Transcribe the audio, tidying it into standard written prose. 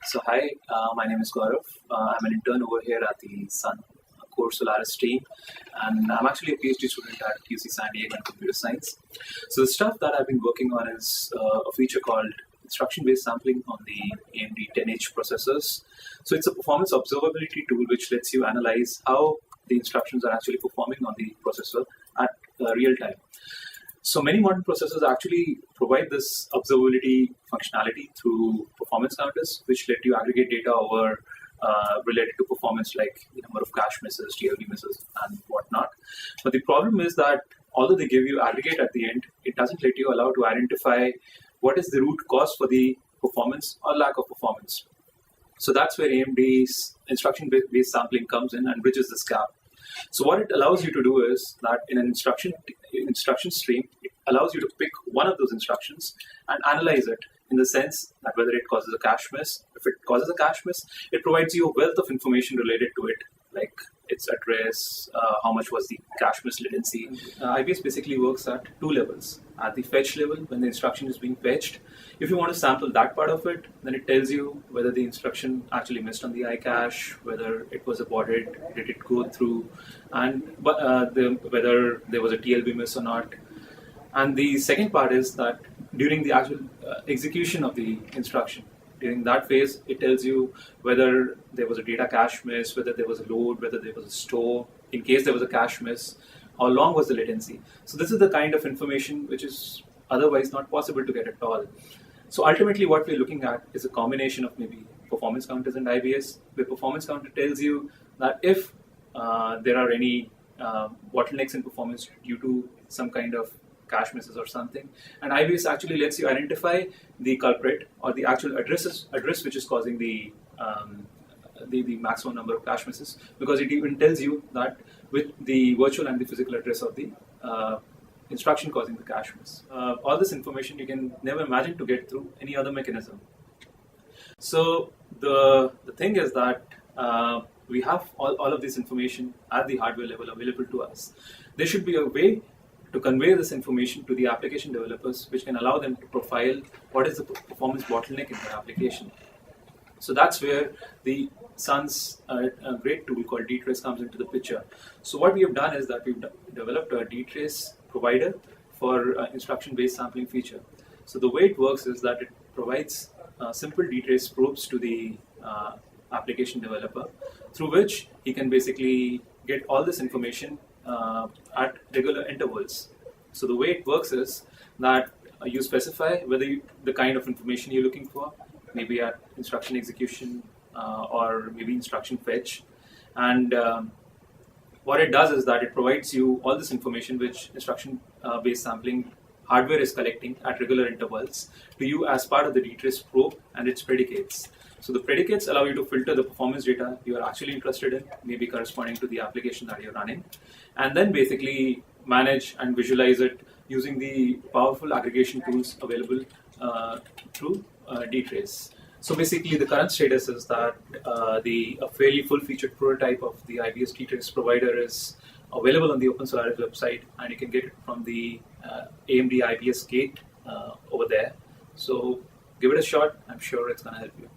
So hi, my name is Gaurav. I'm an intern over here at the Sun Core Solaris team, and I'm actually a PhD student at UC San Diego in computer science. So the stuff that I've been working on is a feature called instruction-based sampling on the AMD 10H processors. So it's a performance observability tool which lets you analyze how the instructions are actually performing on the processor at real time. So many modern processors actually provide this observability functionality through performance counters, which let you aggregate data over related to performance, like the number of cache misses, TLB misses, and whatnot. But the problem is that although they give you aggregate at the end, it doesn't let you allow to identify what is the root cause for the performance or lack of performance. So that's where AMD's instruction-based sampling comes in and bridges this gap. So what it allows you to do is that in an instruction stream, it allows you to pick one of those instructions and analyze it in the sense that whether it causes a cache miss. If it causes a cache miss, it provides you a wealth of information related to it, like its address, how much was the cache miss latency. IBS basically works at two levels. At the fetch level, when the instruction is being fetched, if you want to sample that part of it, then it tells you whether the instruction actually missed on the iCache, whether it was aborted, did it go through, and whether there was a TLB miss or not. And the second part is that during the actual execution of the instruction, during that phase, it tells you whether there was a data cache miss, whether there was a load, whether there was a store, in case there was a cache miss, how long was the latency. So this is the kind of information which is otherwise not possible to get at all. So ultimately what we're looking at is a combination of maybe performance counters and IBS, where performance counter tells you that if there are any bottlenecks in performance due to some kind of cache misses or something, and IBS actually lets you identify the culprit or the actual address which is causing the maximum number of cache misses, because it even tells you that with the virtual and the physical address of the instruction causing the cache miss. All this information you can never imagine to get through any other mechanism. So the thing is that we have all of this information at the hardware level available to us. There should be a way to convey this information to the application developers, which can allow them to profile what is the performance bottleneck in their application. So that's where the Sun's great tool called dtrace comes into the picture. So what we have done is that we've developed a dtrace provider for instruction-based sampling feature. So the way it works is that it provides simple dtrace probes to the application developer, through which he can basically get all this information at regular intervals. So the way it works is that you specify whether the kind of information you're looking for, maybe at instruction execution or maybe instruction fetch. And what it does is that it provides you all this information which instruction-based sampling hardware is collecting at regular intervals to you as part of the dtrace probe and its predicates. So the predicates allow you to filter the performance data you are actually interested in, maybe corresponding to the application that you're running, and then basically manage and visualize it using the powerful aggregation tools available through dtrace. So basically the current status is that a fairly full-featured prototype of the IBS dtrace provider is available on the Open Solaris website, and you can get it from the AMD IBS gate over there. So give it a shot. I'm sure it's going to help you.